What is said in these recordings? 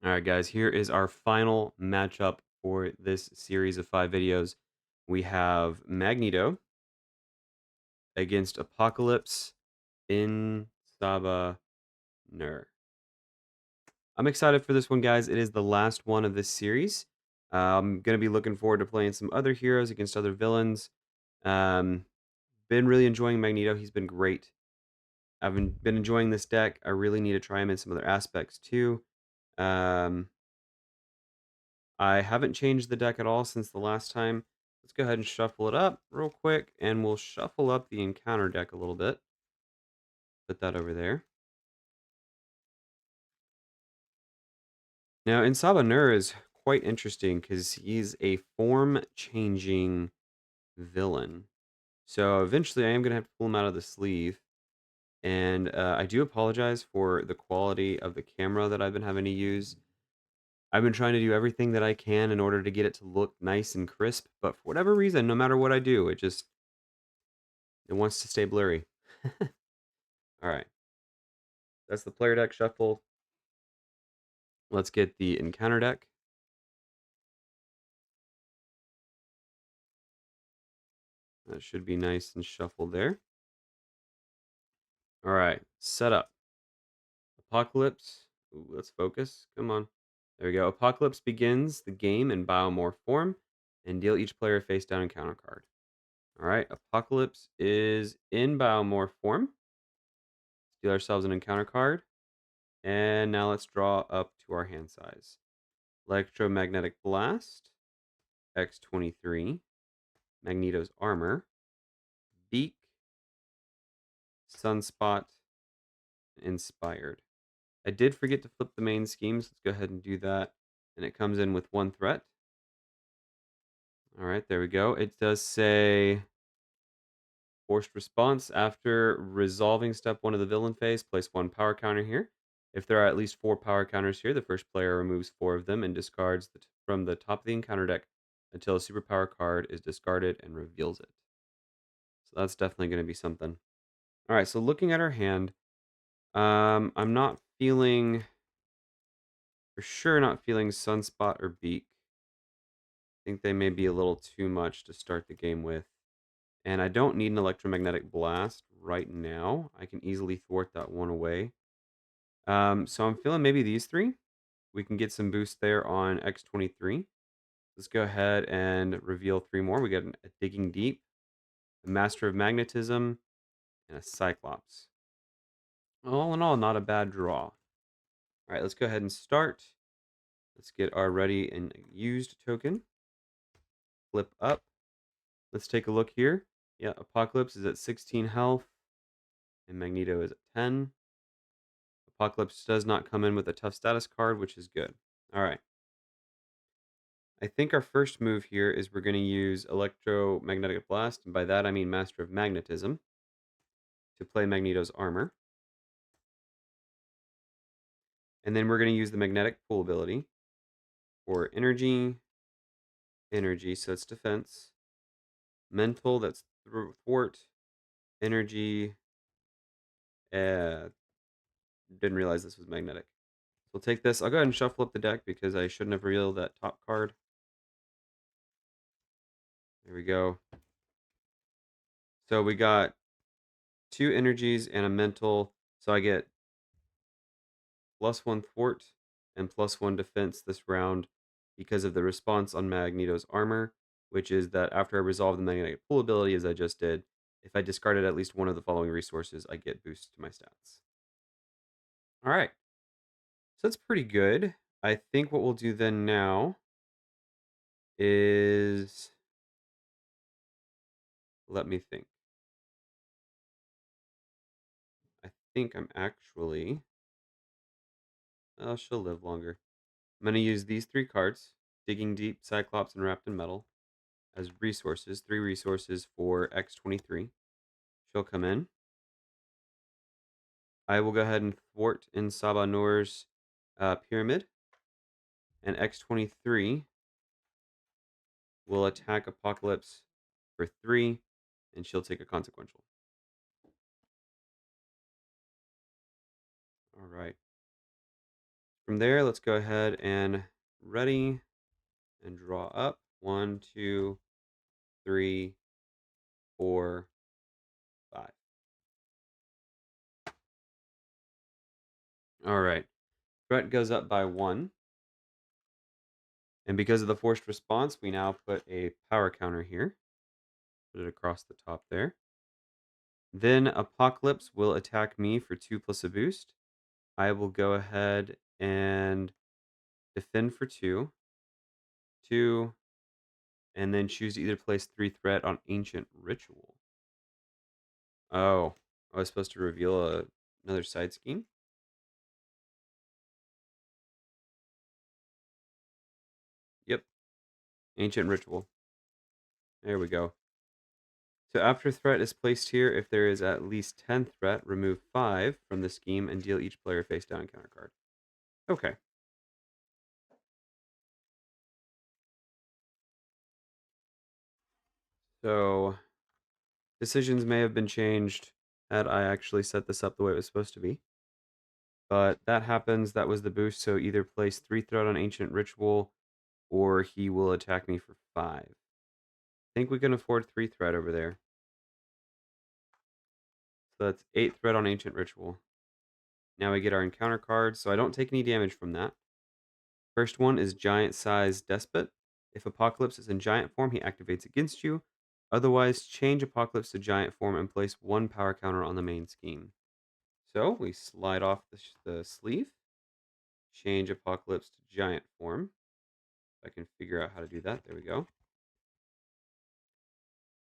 All right, guys, here is our final matchup for this series of 5 videos. We have Magneto against Apocalypse in Sabah Nur. I'm excited for this one, guys. It is the last one of this series. I'm going to be looking forward to playing some other heroes against other villains. Um, been really enjoying Magneto. He's been great. I've been enjoying this deck. I really need to try him in some other aspects too. Um, I haven't changed the deck at all since the last time. Let's go ahead and shuffle it up real quick, and we'll shuffle up the encounter deck a little bit. Put that over there. Now, En Sabah Nur is quite interesting because he's a form-changing villain. So eventually I am going to have to pull him out of the sleeve. And I do apologize for the quality of the camera that I've been having to use. I've been trying to do everything that I can in order to get it to look nice and crisp, but for whatever reason, no matter what I do, it wants to stay blurry. All right. That's the player deck shuffle. Let's get the encounter deck. That should be nice and shuffled there. All right. Setup. Apocalypse. Ooh, let's focus. Come on. There we go. Apocalypse begins the game in biomorph form and deal each player a face down encounter card. All right. Apocalypse is in biomorph form. Let's deal ourselves an encounter card. And now let's draw up to our hand size. Electromagnetic Blast, X23, Magneto's Armor, Beak, Sunspot, Inspired. I did forget to flip the main schemes. Let's go ahead and do that. And it comes in with 1 threat. All right, there we go. It does say forced response. After resolving step 1 of the villain phase, place 1 power counter here. If there are at least 4 power counters here, the first player removes 4 of them and discards from the top of the encounter deck until a superpower card is discarded and reveals it. So that's definitely going to be something. All right, so looking at our hand, I'm not feeling, for sure not feeling Sunspot or Beak. I think they may be a little too much to start the game with. And I don't need an electromagnetic blast right now. I can easily thwart that one away. So I'm feeling maybe these three. We can get some boost there on X23. Let's go ahead and reveal 3 more. We got a Digging Deep, a Master of Magnetism, and a Cyclops. All in all, not a bad draw. All right, let's go ahead and start. Let's get our ready and used token. Flip up. Let's take a look here. Yeah, Apocalypse is at 16 health, and Magneto is at 10. Apocalypse does not come in with a tough status card, which is good. All right. I think our first move here is we're going to use Electromagnetic Blast, and by that I mean Master of Magnetism, to play Magneto's armor. And then we're going to use the Magnetic Pool ability for energy, so it's defense, mental, that's thwart, energy, uh, didn't realize this was magnetic. So we'll take this. I'll go ahead and shuffle up the deck because I shouldn't have revealed that top card. There we go. So we got 2 energies and a mental. So I get +1 thwart and +1 defense this round because of the response on Magneto's armor, which is that after I resolve the magnetic pool ability, as I just did, if I discarded at least one of the following resources, I get boost to my stats. All right. So that's pretty good. I think what we'll do then now is, let me think. I think I'm actually, oh, she'll live longer. I'm going to use these 3 cards, Digging Deep, Cyclops, and Wrapped in Metal, as resources, 3 resources for X23. She'll come in. I will go ahead and thwart En Sabah Nur's pyramid, and X23 will attack Apocalypse for 3, and she'll take a consequential. All right. from there, let's go ahead and ready and draw up. One, two, three, four, five. All right. Threat goes up by one. And because of the forced response, we now put a power counter here. Put it across the top there. Then Apocalypse will attack me for 2 plus a boost. I will go ahead and defend for 2, 2, and then choose to either place 3 threat on Ancient Ritual. Oh, I was supposed to reveal another side scheme? Yep, Ancient Ritual. There we go. So after threat is placed here, if there is at least 10 threat, remove 5 from the scheme and deal each player face down encounter card. Okay. So decisions may have been changed had I actually set this up the way it was supposed to be. But that happens. That was the boost. So either place 3 threat on Ancient Ritual or he will attack me for 5. Think we can afford 3 threat over there. So that's 8 threat on Ancient Ritual. Now we get our encounter cards, so I don't take any damage from that. First one is Giant Size Despot. If Apocalypse is in giant form, he activates against you. Otherwise, change Apocalypse to giant form and place 1 power counter on the main scheme. So we slide off the sleeve, change Apocalypse to giant form. If I can figure out how to do that, there we go.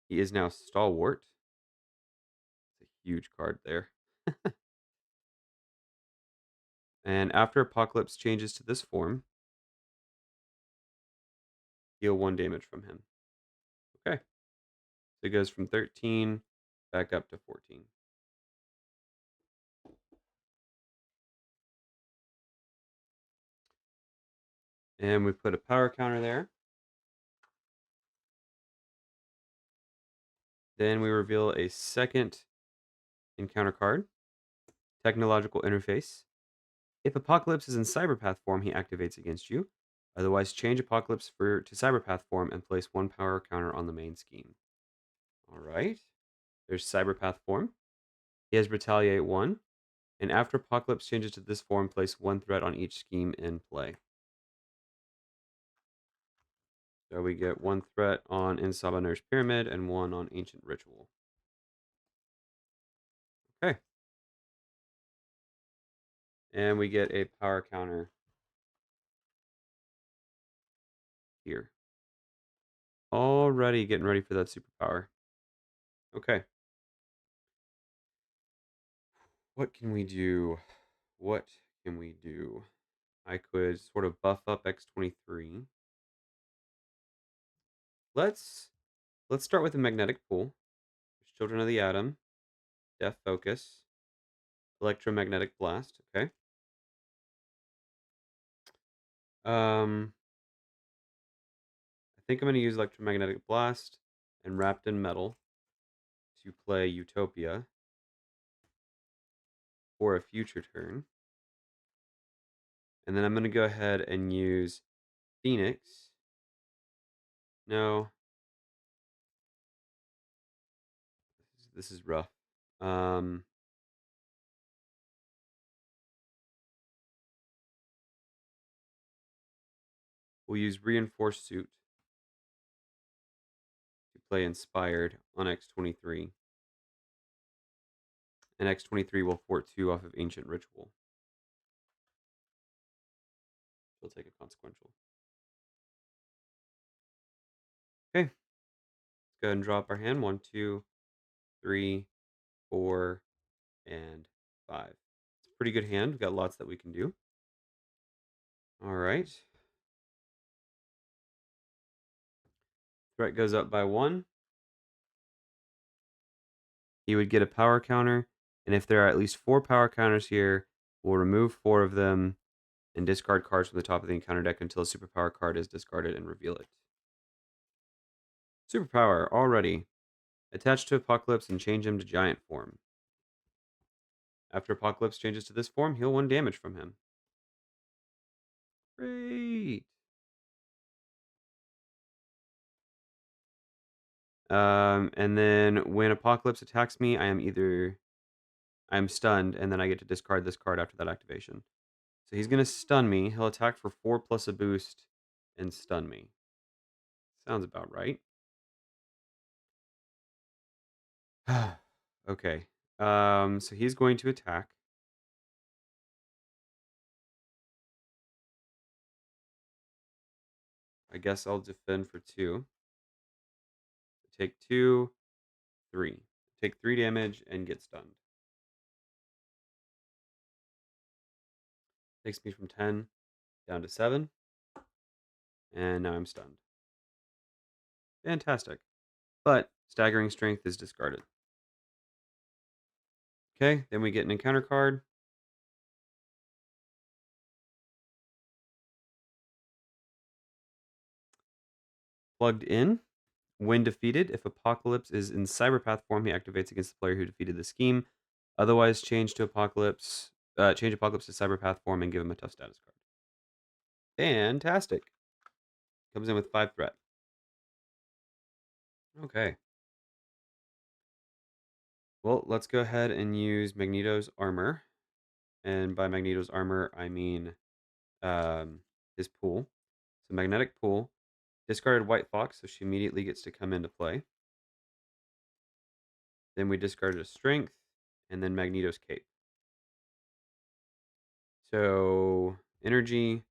He is now Stalwart. It's a huge card there. And after Apocalypse changes to this form, heal 1 damage from him. Okay. So it goes from 13 back up to 14. And we put a power counter there. Then we reveal a second encounter card, Technological Interface. If Apocalypse is in Cyberpath form, he activates against you. Otherwise, change Apocalypse to Cyberpath form and place 1 power counter on the main scheme. All right. There's Cyberpath form. He has Retaliate 1. And after Apocalypse changes to this form, place 1 threat on each scheme in play. So we get 1 threat on En Sabah Nur's Pyramid and 1 on Ancient Ritual. Okay. And we get a power counter here. Already getting ready for that superpower. Okay. What can we do? What can we do? I could sort of buff up X-23. Let's let's start with a magnetic pull. There's Children of the Atom, Death Focus, Electromagnetic Blast. Okay. Um, I think I'm going to use Electromagnetic Blast and Wrapped in Metal to play Utopia for a future turn. And then I'm going to go ahead and use Phoenix. No, this is rough. Um, we'll use Reinforced Suit to play Inspired on X-23. And X-23 will fort 2 off of Ancient Ritual. She'll take a consequential. Okay. Let's go ahead and drop our hand. 1, 2, 3, 4, and 5. It's a pretty good hand. We've got lots that we can do. All right. Threat goes up by 1. He would get a power counter. And if there are at least 4 power counters here, we'll remove 4 of them and discard cards from the top of the encounter deck until a superpower card is discarded and reveal it. Superpower already. Attach to Apocalypse and change him to giant form. After Apocalypse changes to this form, heal 1 damage from him. Great. And then when Apocalypse attacks me, I'm stunned, and then I get to discard this card after that activation. So he's gonna stun me. He'll attack for 4 plus a boost and stun me. Sounds about right. Okay. So he's going to attack. I guess I'll defend for 2. Take 2, 3. Take 3 damage and get stunned. Takes me from 10 down to 7, and now I'm stunned. Fantastic. But staggering strength is discarded. Okay, then we get an encounter card. Plugged in. When defeated, if Apocalypse is in Cyberpath form, he activates against the player who defeated the scheme. Otherwise, change Apocalypse to Cyberpath form and give him a tough status card. Fantastic. Comes in with 5 threat. Okay. Well, let's go ahead and use Magneto's armor. And by Magneto's armor, I mean his pool. So magnetic pool. Discarded White Fox, so she immediately gets to come into play. Then we discarded a strength, and then Magneto's cape. So energy,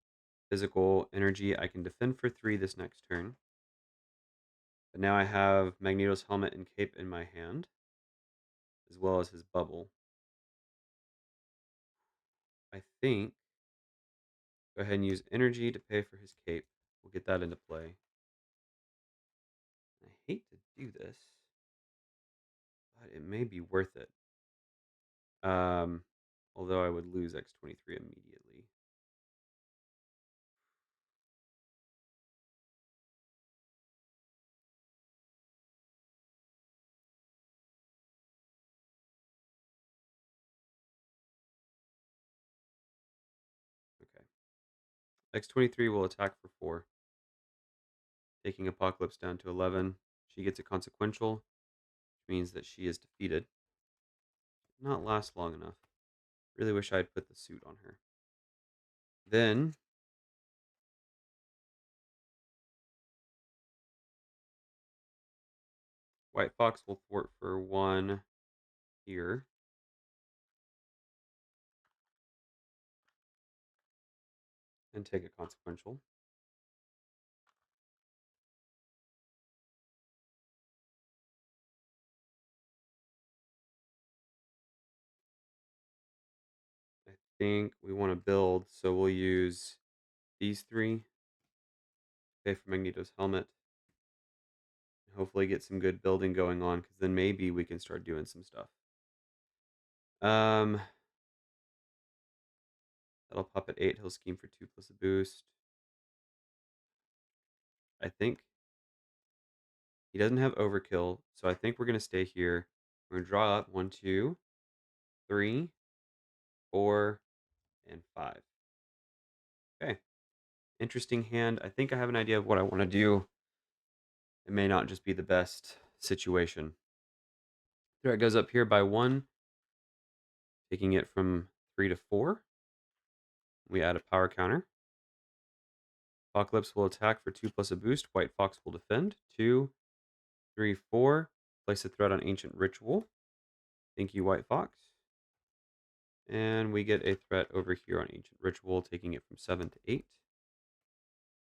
physical, energy. I can defend for 3 this next turn. But now I have Magneto's helmet and cape in my hand, as well as his bubble. I think go ahead and use energy to pay for his cape. We'll get that into play. I hate to do this, but it may be worth it. Um, Although I would lose X-23 immediately. Okay. X-23 will attack for 4, taking Apocalypse down to 11. She gets a consequential, which means that she is defeated. Not last long enough. Really wish I had put the suit on her. Then White Fox will thwart for 1 here. And take a consequential. I think we want to build, so we'll use these 3. Pay for Magneto's helmet. And hopefully get some good building going on, because then maybe we can start doing some stuff. Um, That'll pop at 8. He'll scheme for 2 plus a boost. I think he doesn't have overkill, so I think we're going to stay here. We're going to draw up 1, 2, 3, 4, and 5. Okay. Interesting hand. I think I have an idea of what I want to do. It may not just be the best situation. Threat goes up here by 1, taking it from 3 to 4. We add a power counter. Apocalypse will attack for 2 plus a boost. White Fox will defend. 2, 3, 4. Place a threat on Ancient Ritual. Thank you, White Fox. And we get a threat over here on Ancient Ritual, taking it from 7 to 8.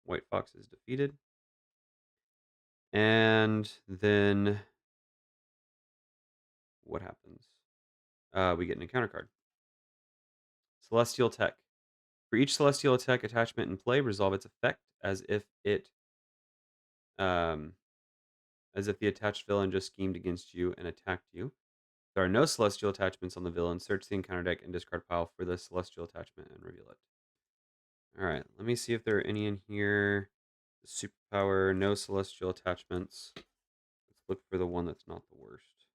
White Fox is defeated. And then what happens? We get an encounter card. Celestial Tech. For each Celestial Tech attachment in play, resolve its effect um, as if the attached villain just schemed against you and attacked you. If there are no Celestial attachments on the villain, search the encounter deck and discard pile for the Celestial attachment and reveal it. Alright, let me see if there are any in here. Superpower, no Celestial attachments. Let's look for the one that's not the worst.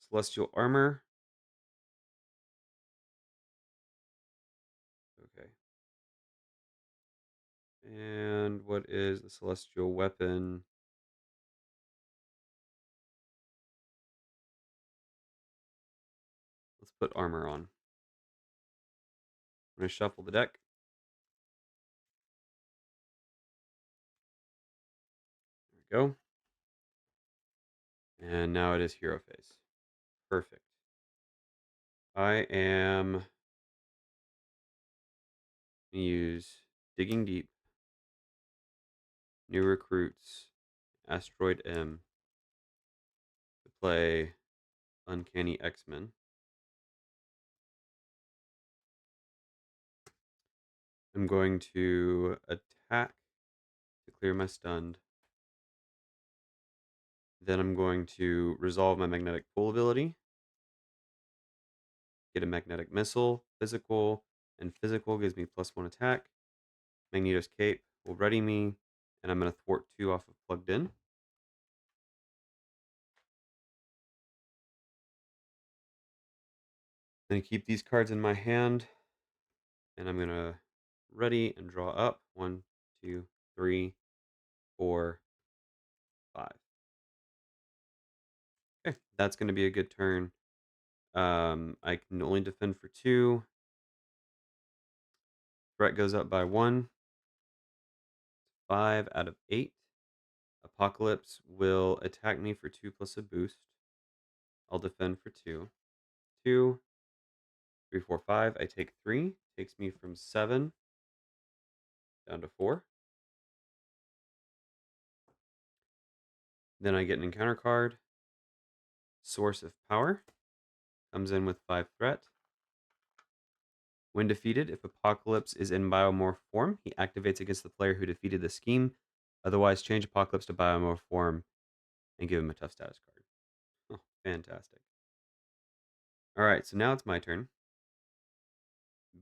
Celestial Armor. Okay. And what is the celestial weapon? Let's put armor on. I'm going to shuffle the deck. There we go. And now it is hero phase. Perfect. I am going to use Digging Deep, New Recruits, Asteroid M to play Uncanny X-Men. I'm going to attack to clear my stunned. Then I'm going to resolve my magnetic pull ability, get a magnetic missile, physical, and physical gives me +1 attack. Magneto's cape will ready me, and I'm going to thwart 2 off of plugged in. Then keep these cards in my hand, and I'm going to ready and draw up 1, 2, 3, 4, 5. Okay, that's going to be a good turn. I can only defend for 2. Threat goes up by 1. 5 out of 8. Apocalypse will attack me for 2 plus a boost. I'll defend for 2. 2, 3, 4, 5. I take 3. Takes me from 7 down to 4. Then I get an encounter card. Source of Power. Comes in with 5 threat. When defeated, if Apocalypse is in Biomorph form, he activates against the player who defeated the scheme. Otherwise, change Apocalypse to Biomorph form and give him a tough status card. Oh, fantastic. Alright, so now it's my turn.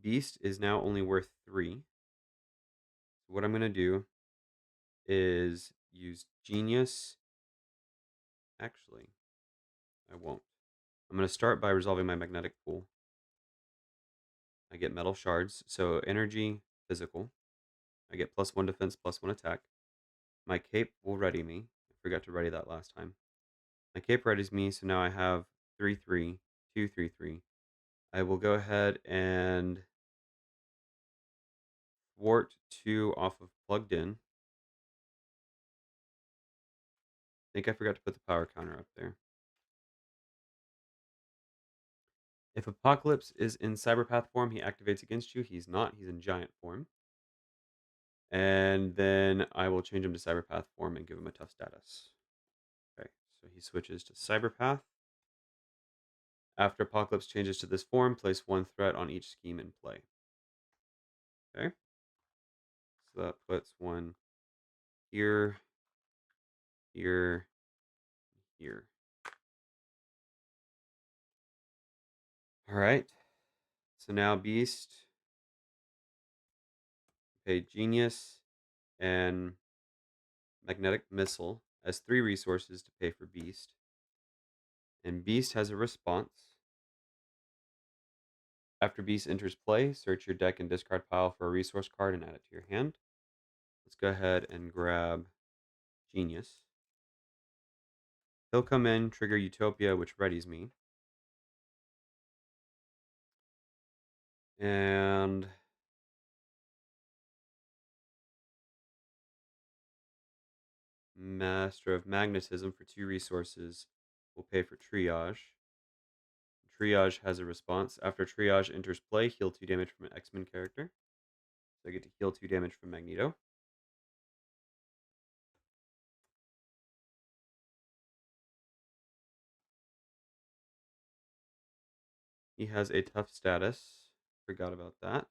Beast is now only worth 3. What I'm going to do is use Genius. Actually, I won't. I'm going to start by resolving my magnetic pool. I get metal shards, so energy, physical. I get +1 defense, +1 attack. My cape will ready me. I forgot to ready that last time. My cape readies me, so now I have 3 3, 2 3 3. I will go ahead and thwart 2 off of plugged in. I think I forgot to put the power counter up there. If Apocalypse is in Cyberpath form, he activates against you. He's not. He's in Giant form. And then I will change him to Cyberpath form and give him a tough status. Okay, so he switches to Cyberpath. After Apocalypse changes to this form, place 1 threat on each scheme in play. Okay, so that puts 1 here, here, here. All right, so now Beast, okay, Genius, and Magnetic Missile as 3 resources to pay for Beast. And Beast has a response. After Beast enters play, search your deck and discard pile for a resource card and add it to your hand. Let's go ahead and grab Genius. He'll come in, trigger Utopia, which readies me. And Master of Magnetism for 2 resources will pay for Triage. Triage has a response. After Triage enters play, heal 2 damage from an X-Men character. So I get to heal 2 damage from Magneto. He has a tough status. Forgot about that.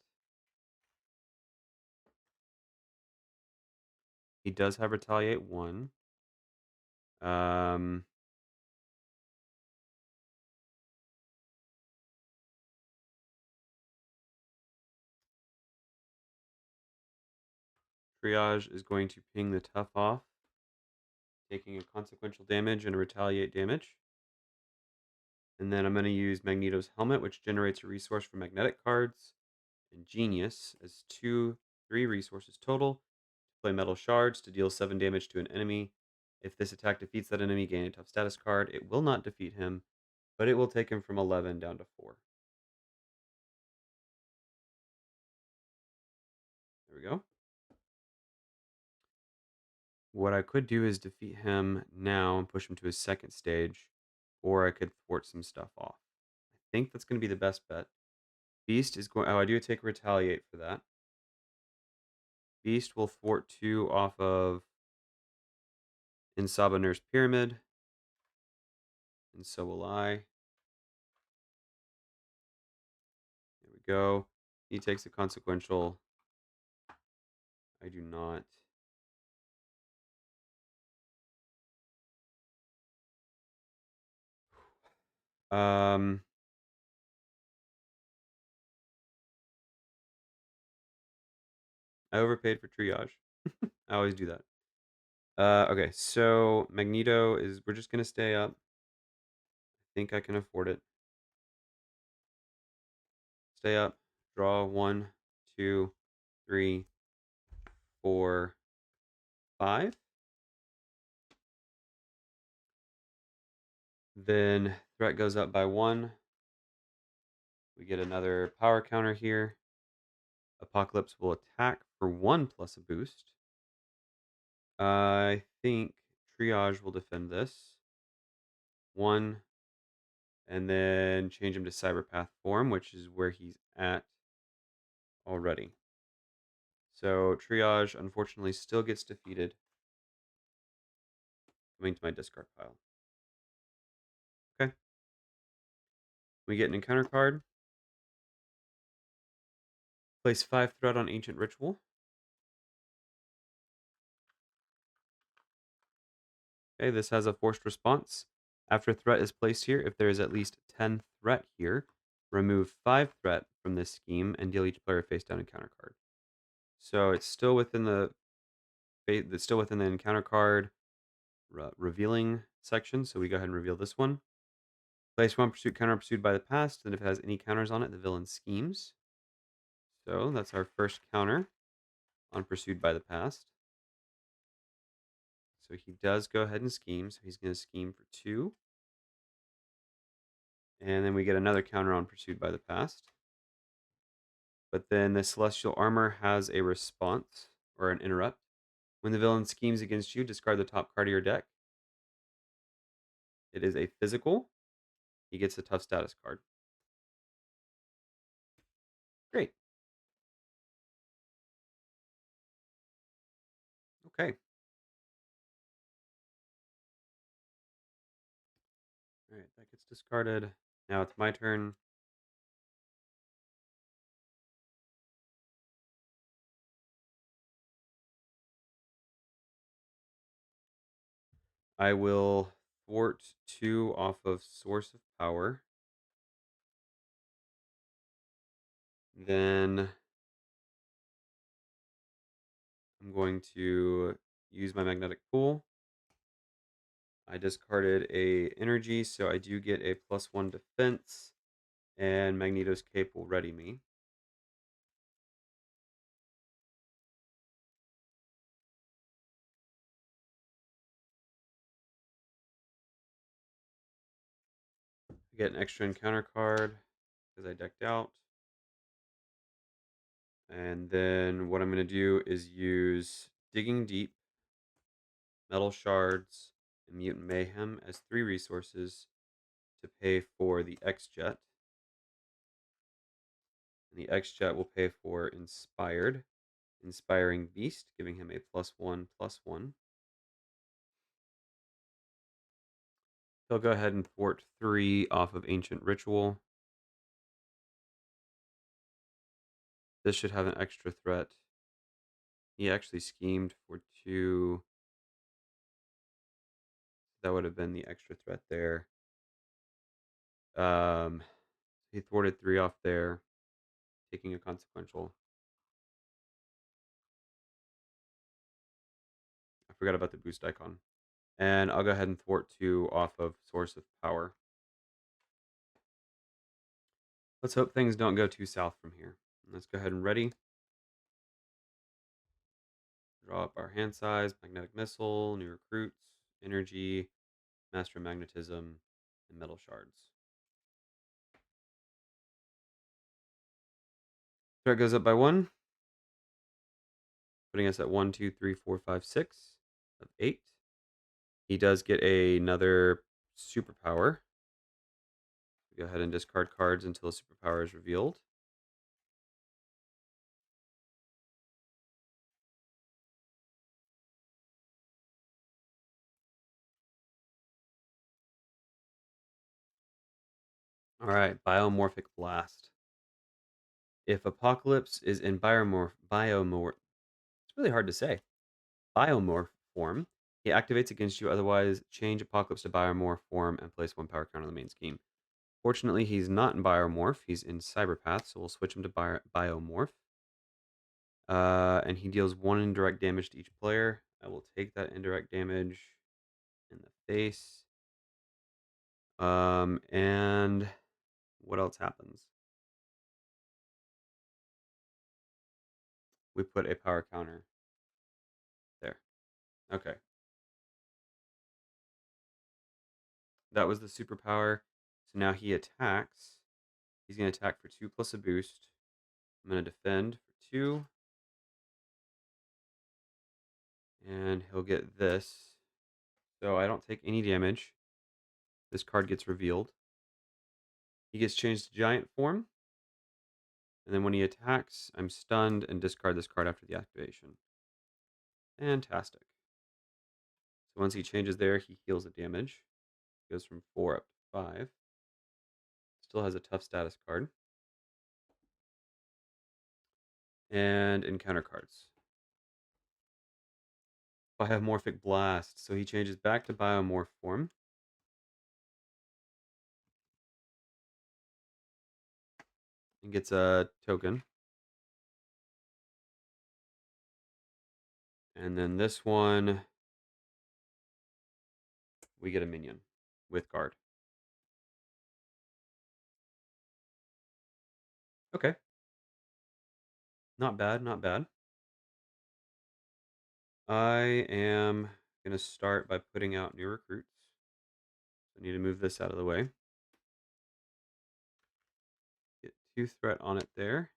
He does have Retaliate 1. Um, Triage is going to ping the tough off, taking a consequential damage and a retaliate damage. And then I'm going to use Magneto's Helmet, which generates a resource from magnetic cards. Ingenious as 3 resources total. Play metal shards to deal 7 damage to an enemy. If this attack defeats that enemy, gain a tough status card. It will not defeat him, but it will take him from 11 down to 4. There we go. What I could do is defeat him now and push him to his second stage, or I could thwart some stuff off. I think that's going to be the best bet. Beast is going. Oh, I do take retaliate for that. Beast will thwart 2 off of En Sabah Nur's pyramid, and so will I. There we go. He takes a consequential. I do not. Um, I overpaid for triage. I always do that. Okay, so Magneto is. We're just gonna stay up. I think I can afford it. Stay up. Draw 1, 2, 3, 4, 5. Then threat goes up by 1. We get another power counter here. Apocalypse will attack for 1 plus a boost. I think triage will defend this. 1, and then change him to cyberpath form, which is where he's at already. So triage unfortunately still gets defeated. Coming to my discard pile. Okay. We get an encounter card. Place 5 threat on ancient ritual. Okay, this has a forced response. After threat is placed here, if there is at least 10 threat here, remove 5 threat from this scheme and deal each player face down encounter card. So it's still within it's still within the encounter card revealing section. So we go ahead and reveal this one. Place 1 pursuit counter pursued by the past, and if it has any counters on it, the villain schemes. So that's our first counter on pursued by the past. So he does go ahead and scheme. So he's going to scheme for 2. And then we get another counter on pursued by the past. But then the celestial armor has a response or an interrupt. When the villain schemes against you, discard the top card of your deck. It is a physical. He gets a tough status card. Great. Okay. All right, that gets discarded. Now it's my turn. I will thwart 2 off of source of power. Then I'm going to use my magnetic pool. I discarded a energy, so I do get a +1 defense, and Magneto's cape will ready me. I get an extra encounter card because I decked out. And then what I'm going to do is use Digging Deep, Metal Shards, and Mutant Mayhem as 3 resources to pay for the X-Jet. And the X-Jet will pay for Inspired, Inspiring Beast, giving him a +1/+1. He'll go ahead and thwart 3 off of Ancient Ritual. This should have an extra threat. He actually schemed for 2. That would have been the extra threat there. Um, he thwarted 3 off there, taking a consequential. I forgot about the boost icon. And I'll go ahead and thwart 2 off of Source of Power. Let's hope things don't go too south from here. Let's go ahead and ready. Draw up our hand size, magnetic missile, new recruits, energy, master magnetism, and metal shards. Threat goes up by one, putting us at 1, 2, 3, 4, 5, 6 of 8. He does get another superpower. Go ahead and discard cards until a superpower is revealed. All right, biomorphic blast. If Apocalypse is in it's really hard to say, biomorph form, he activates against you. Otherwise, change Apocalypse to biomorph form and place one power counter on the main scheme. Fortunately, he's not in biomorph. He's in cyberpath, so we'll switch him to biomorph. And he deals one indirect damage to each player. I will take that indirect damage in the face. And what else happens? We put a power counter there. Okay. That was the superpower. So now he attacks. He's going to attack for 2 plus a boost. I'm going to defend for 2. And he'll get this. So I don't take any damage. This card gets revealed. He gets changed to giant form. And then when he attacks, I'm stunned and discard this card after the activation. Fantastic. So once he changes there, he heals the damage. Goes from 4 up to 5. Still has a tough status card. And encounter cards. Biomorphic Blast. So he changes back to biomorph form. And gets a token. And then this one, we get a minion with guard. Okay. Not bad, not bad. I am going to start by putting out new recruits. I need to move this out of the way. Get 2 threat on it there.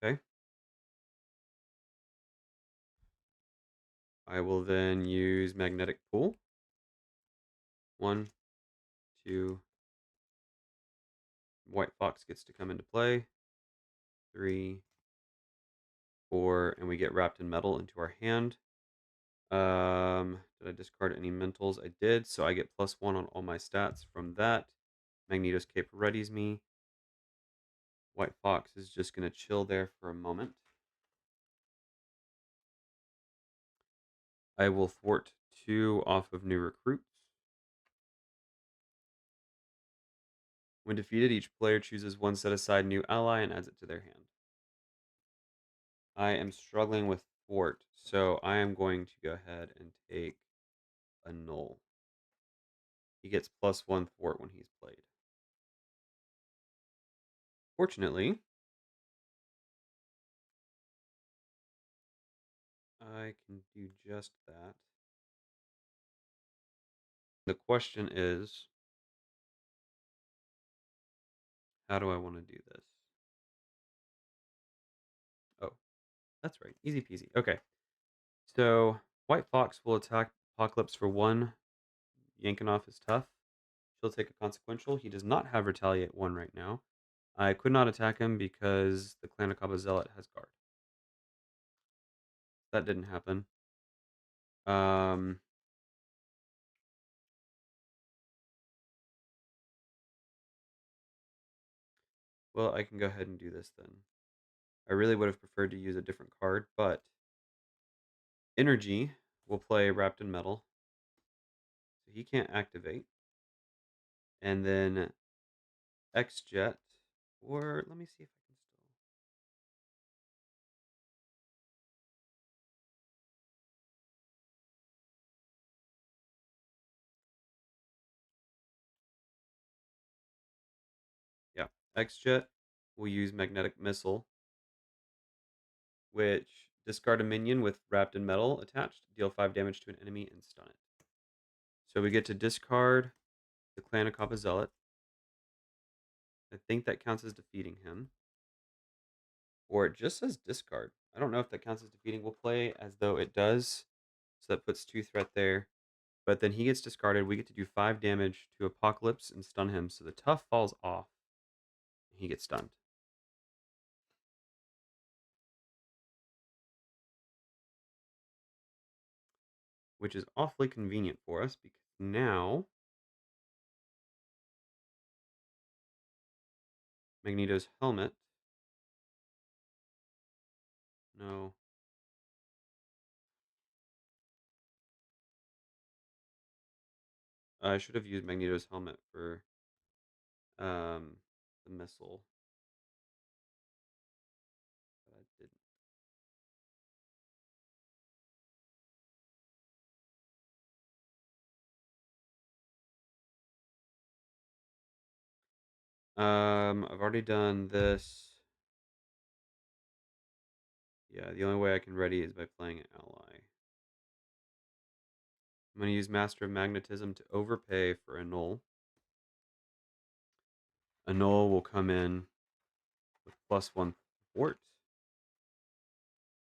Okay. I will then use magnetic pull. 1, 2. White fox gets to come into play. 3, 4, and we get wrapped in metal into our hand. Did I discard any mentals? I did, so I get +1 on all my stats from that. Magneto's cape readies me. White fox is just going to chill there for a moment. I will thwart 2 off of new recruits. When defeated, each player chooses one set aside new ally and adds it to their hand. I am struggling with thwart, so I am going to go ahead and take a null. He gets +1 thwart when he's played. Fortunately, I can do just that. The question is, how do I want to do this? Oh, that's right. Easy peasy. Okay. So, White Fox will attack Apocalypse for 1. Yanking off is tough. She'll take a consequential. He does not have Retaliate 1 right now. I could not attack him because the Clan Akaba Zealot has guard. That didn't happen. Um, well, I can go ahead and do this then. I really would have preferred to use a different card, but Energy will play Wrapped in Metal, so he can't activate. And then X-Jet, or let me see if I can still. X-Jet will use Magnetic Missile, which discard a minion with wrapped in metal attached, deal 5 damage to an enemy, and stun it. So we get to discard the Clan of Kappa Zealot. I think that counts as defeating him. Or it just says discard. I don't know if that counts as defeating. We'll play as though it does. So that puts 2 threat there. But then he gets discarded. We get to do 5 damage to Apocalypse and stun him. So the tough falls off. He gets stunned. Which is awfully convenient for us because now Magneto's helmet. No. I should have used Magneto's helmet for the missile. But I didn't. I've already done this. Yeah, the only way I can ready is by playing an ally. I'm going to use Master of Magnetism to overpay for a null. A null will come in with +1 thwart.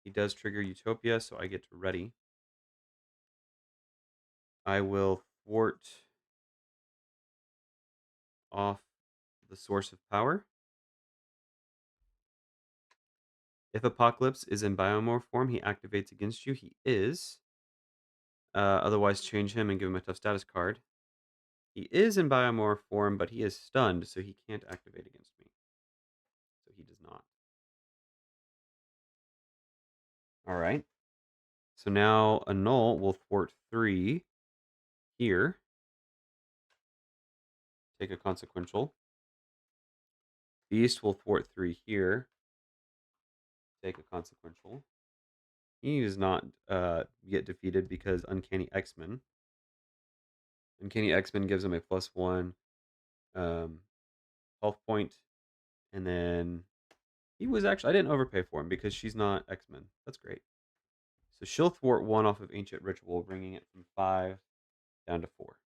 He does trigger Utopia, so I get to ready. I will thwart off the source of power. If Apocalypse is in Biomorph form, he activates against you. He is. Otherwise, change him and give him a tough status card. He is in Biomorph form, but he is stunned, so he can't activate against me. So he does not. All right. So now a null will thwart 3 here. Take a consequential. Beast will thwart 3 here. Take a consequential. He does not get defeated because Uncanny X-Men. Uncanny X-Men gives him a +1 health point. And then he was actually, I didn't overpay for him because she's not X-Men. That's great. So she'll thwart 1 off of Ancient Ritual, bringing it from 5 down to 4.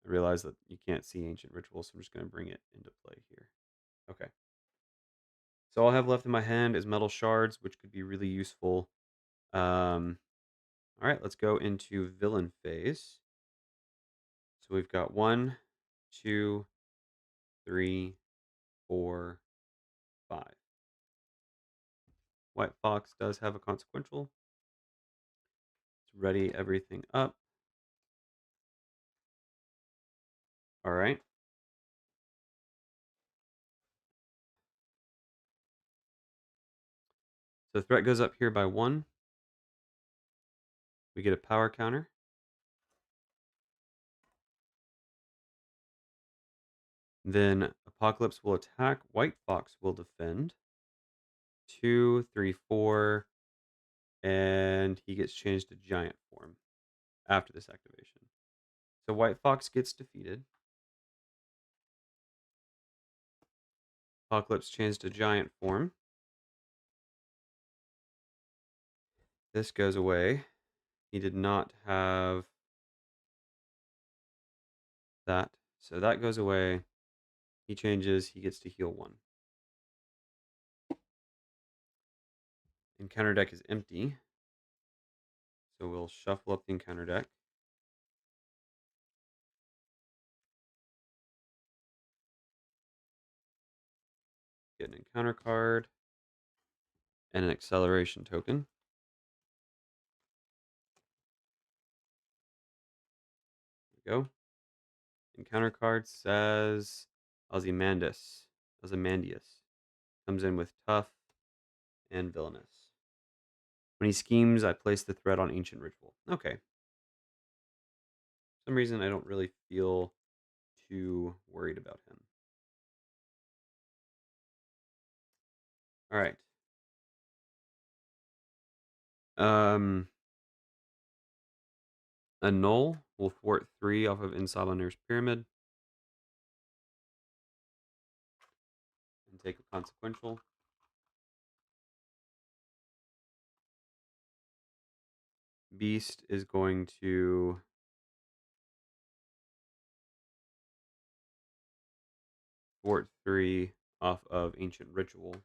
I realize that you can't see Ancient Ritual, so I'm just going to bring it into play here. Okay. So all I have left in my hand is Metal Shards, which could be really useful. All right, let's go into Villain phase. So we've got 1, 2, 3, 4, 5. White Fox does have a consequential. Let's ready everything up. All right. So threat goes up here by 1. We get a power counter. Then Apocalypse will attack. White Fox will defend. 2, 3, 4. And he gets changed to giant form after this activation. So White Fox gets defeated. Apocalypse changed to giant form. This goes away. He did not have that. So that goes away. He changes. He gets to heal 1. Encounter deck is empty. So we'll shuffle up the encounter deck. Get an encounter card and an acceleration token. There we go. Encounter card says Ozymandias. Ozymandias. Comes in with tough and villainous. When he schemes, I place the threat on Ancient Ritual. Okay. For some reason, I don't really feel too worried about him. All right. A null will thwart 3 off of En Sabah Nur's Pyramid. and take a consequential. Beast is going to thwart 3 off of Ancient Ritual.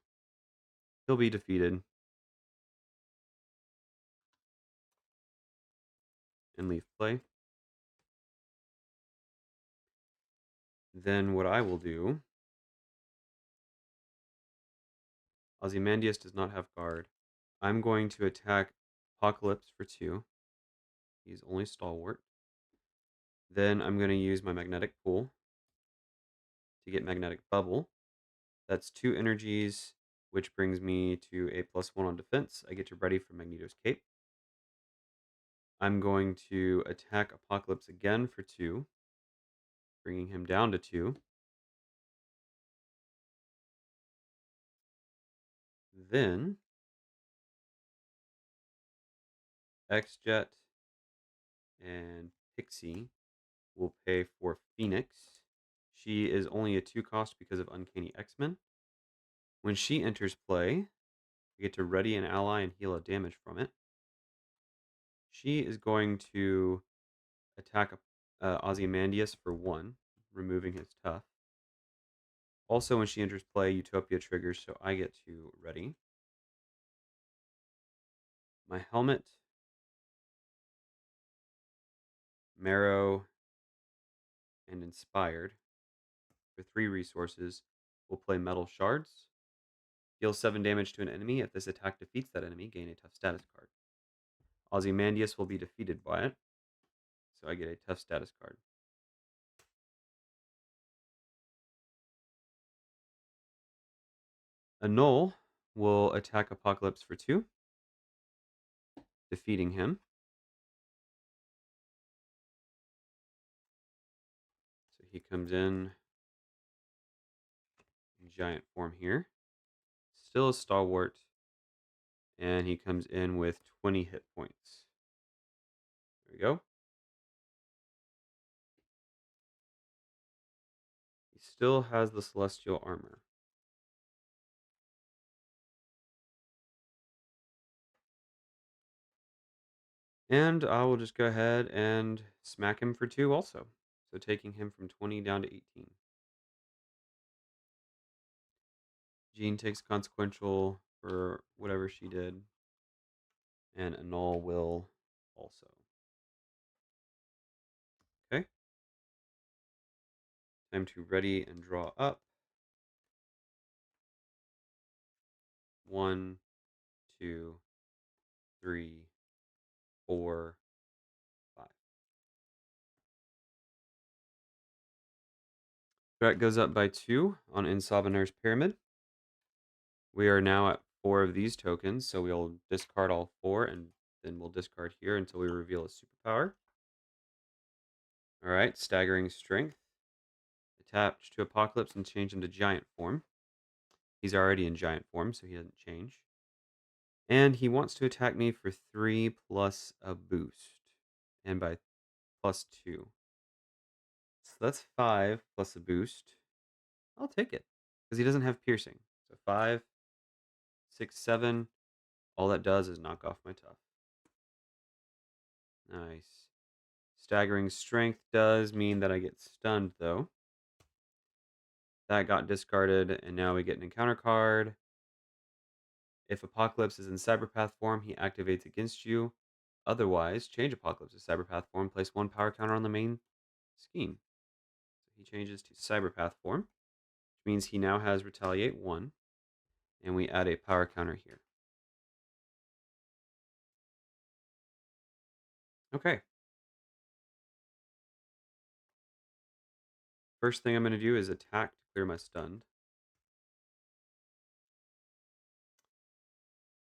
He'll be defeated and leave play. Then what I will do, Ozymandias does not have guard. I'm going to attack Apocalypse for 2. He's only stalwart. Then I'm going to use my magnetic pool to get magnetic bubble. That's 2 energies, which brings me to a +1 on defense. I get to ready for Magneto's cape. I'm going to attack Apocalypse again for 2, bringing him down to 2. Then X-Jet and Pixie will pay for Phoenix. She is only a 2 cost because of Uncanny X-Men. When she enters play, I get to ready an ally and heal a damage from it. She is going to attack Ozymandias for 1, removing his tough. Also, when she enters play, Utopia triggers, so I get to ready. My helmet, Marrow, and Inspired for 3 resources will play Metal Shards. Deal 7 damage to an enemy. If this attack defeats that enemy, gain a tough status card. Ozymandias will be defeated by it, so I get a tough status card. Annul will attack Apocalypse for 2, defeating him. So he comes in giant form here. Still a stalwart, and he comes in with 20 hit points. There we go. He still has the celestial armor. And I will just go ahead and smack him for 2 also. So taking him from 20 down to 18. Jean takes consequential for whatever she did. And Annul will also. Okay. Time to ready and draw up. 1, 2, 3, 4, 5. Threat goes up by 2 on En Sabah Nur's Pyramid. We are now at 4 of these tokens, so we'll discard all 4, and then we'll discard here until we reveal a superpower. All right, Staggering Strength. Attach to Apocalypse and change him to Giant form. He's already in Giant form, so he doesn't change. And he wants to attack me for 3 plus a boost, and by +2. So that's 5 plus a boost. I'll take it, because he doesn't have piercing. So 5, 6, 7. All that does is knock off my tough. Nice. Staggering Strength does mean that I get stunned, though. That got discarded, and now we get an encounter card. If Apocalypse is in Cyberpath form, he activates against you. Otherwise, change Apocalypse to Cyberpath form, place 1 power counter on the main scheme. So he changes to Cyberpath form, which means he now has Retaliate 1, and we add a power counter here. Okay. First thing I'm going to do is attack to clear my stunned.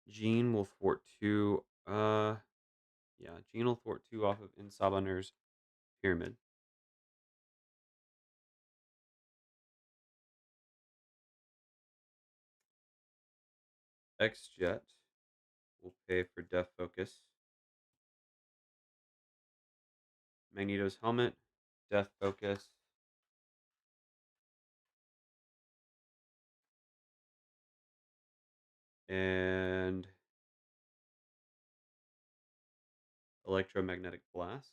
Jean will thwart 2. Yeah, Jean will thwart 2 off of En Sabah Nur's Pyramid. X-Jet will pay for Death Focus. Magneto's Helmet, Death Focus. and electromagnetic blast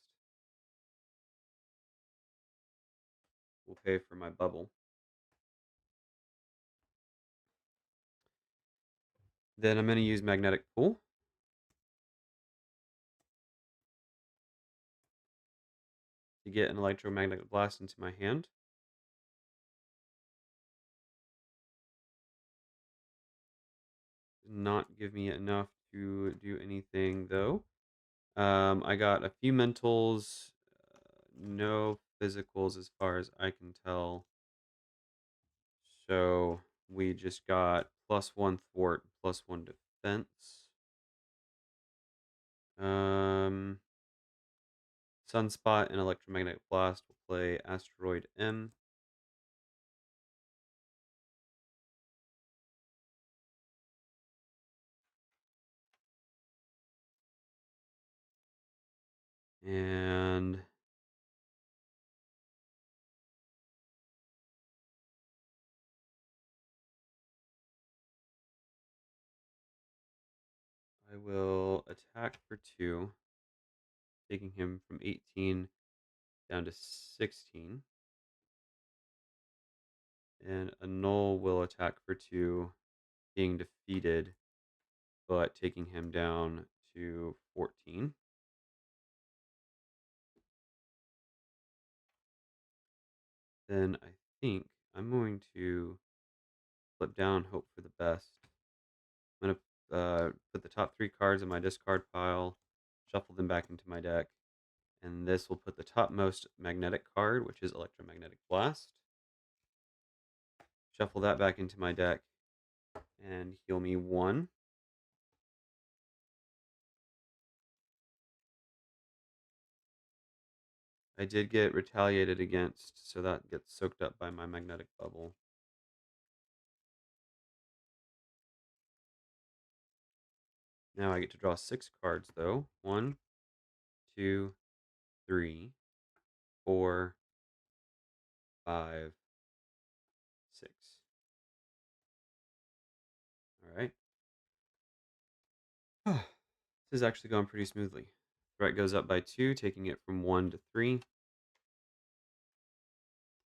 will pay for my bubble. Then I'm going to use magnetic pull to get an electromagnetic blast into my hand. Did not give me enough to do anything though. I got a few mentals, no physicals as far as I can tell. So we just got +1 thwart, +1 defense. Um, Sunspot and electromagnetic blast will play asteroid M. And I will attack for 2, taking him from 18 down to 16. And a null will attack for 2, being defeated, but taking him down to 14. Then I think I'm going to flip down, hope for the best. I'm going to put the top 3 cards in my discard pile, shuffle them back into my deck, and this will put the topmost magnetic card, which is Electromagnetic Blast. Shuffle that back into my deck and heal me 1. I did get retaliated against, so that gets soaked up by my magnetic bubble. Now I get to draw 6 cards, though. 1, 2, 3, 4, 5, 6. All right. This is actually going pretty smoothly. Threat goes up by 2, taking it from 1 to 3. I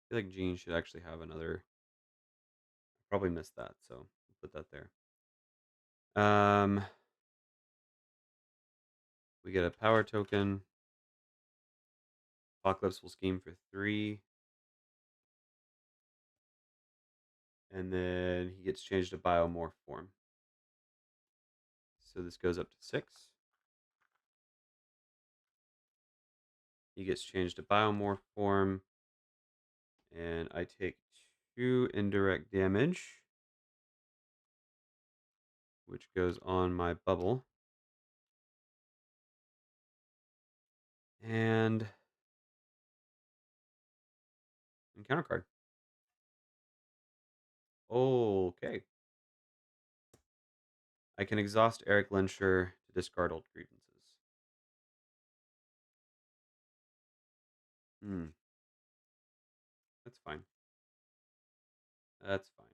feel like Gene should actually have another. I probably missed that, so I'll put that there. We get a power token. Apocalypse will scheme for 3. And then he gets changed to biomorph form. So this goes up to 6. He gets changed to biomorph form. And I take 2 indirect damage, which goes on my bubble. And encounter card. Okay. I can exhaust Eric Lensher to discard old grievances. Hmm. That's fine. That's fine.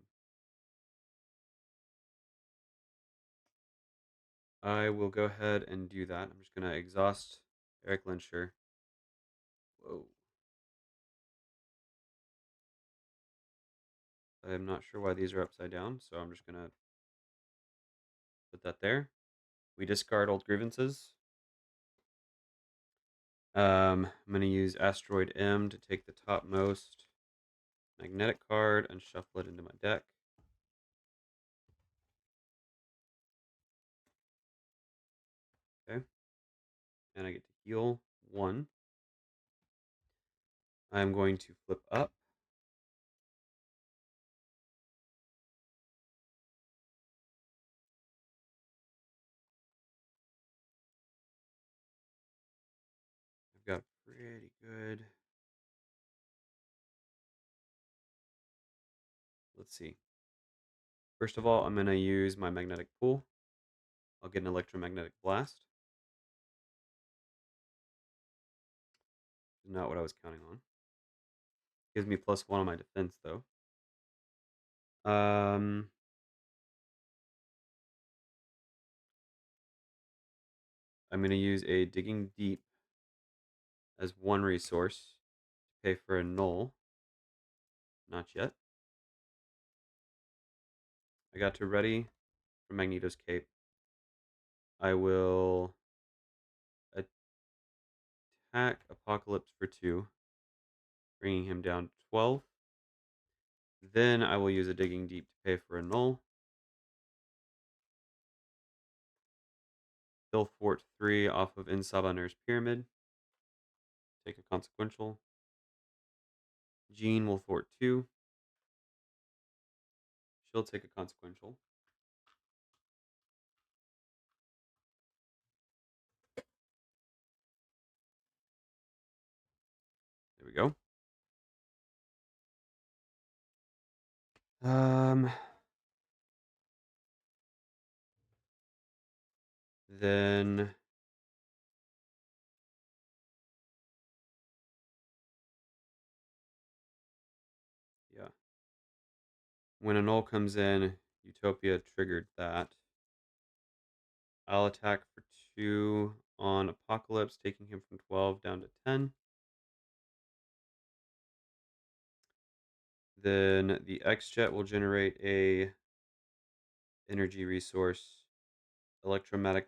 I will go ahead and do that. I'm just going to exhaust Eric Lensher. Whoa. I'm not sure why these are upside down, so I'm just going to put that there. We discard old grievances. I'm going to use Asteroid M to take the topmost magnetic card and shuffle it into my deck. Okay. And I get to heal 1. I'm going to flip up. I've got pretty good. Let's see. First of all, I'm going to use my magnetic pull. I'll get an electromagnetic blast. Not what I was counting on. Gives me +1 on my defense, though. I'm going to use a Digging Deep as one resource to pay for a null. Not yet. I got to ready for Magneto's cape. I will attack Apocalypse for 2, bringing him down to 12. Then I will use a Digging Deep to pay for a null. Kill Fort 3 off of En Sabah Nur's pyramid. Take a consequential. Jean will thwart 2. She'll take a consequential. There we go. Um, then yeah. When a null comes in, Utopia triggered that. I'll attack for 2 on Apocalypse, taking him from 12 down to 10. Then the X-Jet will generate a energy resource. Electromagnetic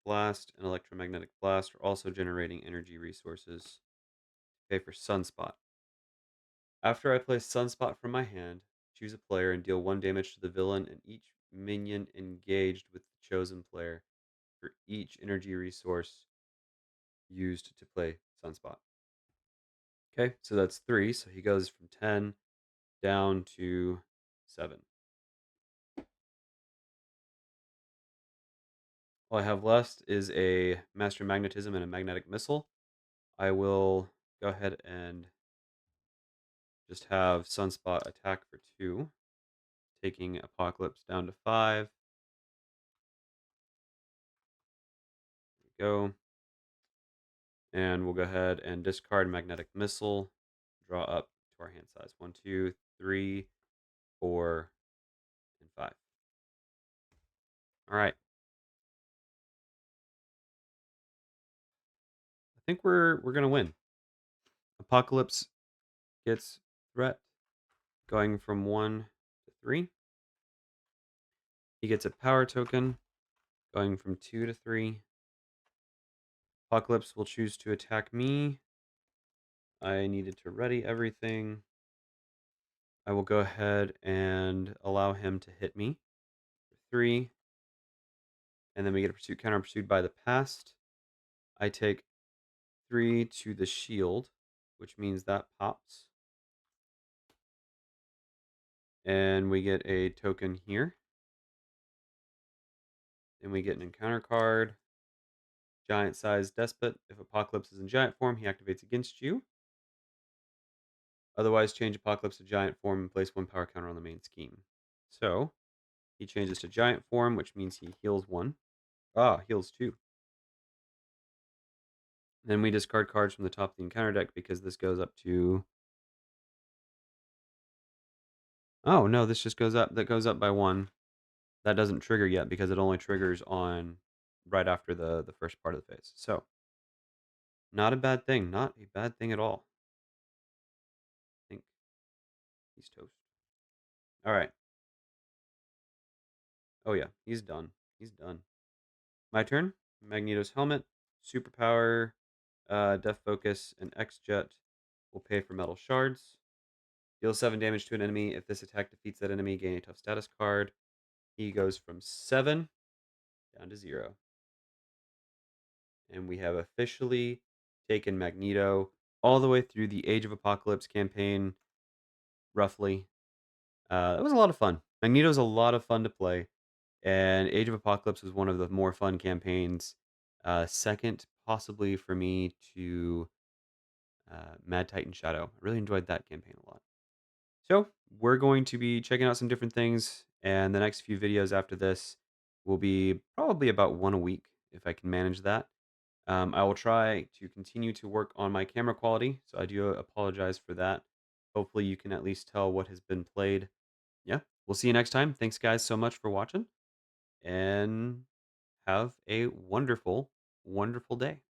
blast and electromagnetic blast are also generating energy resources to pay for Sunspot. After I place Sunspot from my hand, choose a player and deal 1 damage to the villain and each minion engaged with the chosen player for each energy resource used to play Sunspot. Okay, so that's 3. So he goes from 10 down to 7. All I have left is a Master Magnetism and a Magnetic Missile. I will go ahead and just have Sunspot attack for 2, taking Apocalypse down to 5. There we go. And we'll go ahead and discard Magnetic Missile. Draw up to our hand size. 1, 2, 3, 4, and 5. All right. I think we're gonna win. Apocalypse gets threat going from 1 to 3. He gets a power token going from 2 to 3. Apocalypse will choose to attack me. I needed to ready everything. I will go ahead and allow him to hit me for 3. And then we get a pursuit counter pursued by the past. I take 3 to the shield, which means that pops. And we get a token here. Then we get an encounter card. Giant Size Despot. If Apocalypse is in giant form, he activates against you. Otherwise, change Apocalypse to giant form and place 1 power counter on the main scheme. So, he changes to giant form, which means he heals 1. Heals 2. Then we discard cards from the top of the encounter deck because this goes up to... Oh, no, this just goes up. That goes up by 1. That doesn't trigger yet because it only triggers on right after the first part of the phase. So, not a bad thing. Not a bad thing at all. I think he's toast. All right. Oh, yeah. He's done. He's done. My turn. Magneto's helmet, superpower, death focus, and X-Jet will pay for metal shards. Deal 7 damage to an enemy. If this attack defeats that enemy, gain a tough status card. He goes from 7 down to 0. And we have officially taken Magneto all the way through the Age of Apocalypse campaign, roughly. That was a lot of fun. Magneto's a lot of fun to play, and Age of Apocalypse was one of the more fun campaigns. Second, possibly for me, to Mad Titan Shadow. I really enjoyed that campaign a lot. So, we're going to be checking out some different things, and the next few videos after this will be probably about 1 a week, if I can manage that. I will try to continue to work on my camera quality, so I do apologize for that. Hopefully, you can at least tell what has been played. Yeah, we'll see you next time. Thanks, guys, so much for watching, and have a wonderful wonderful day.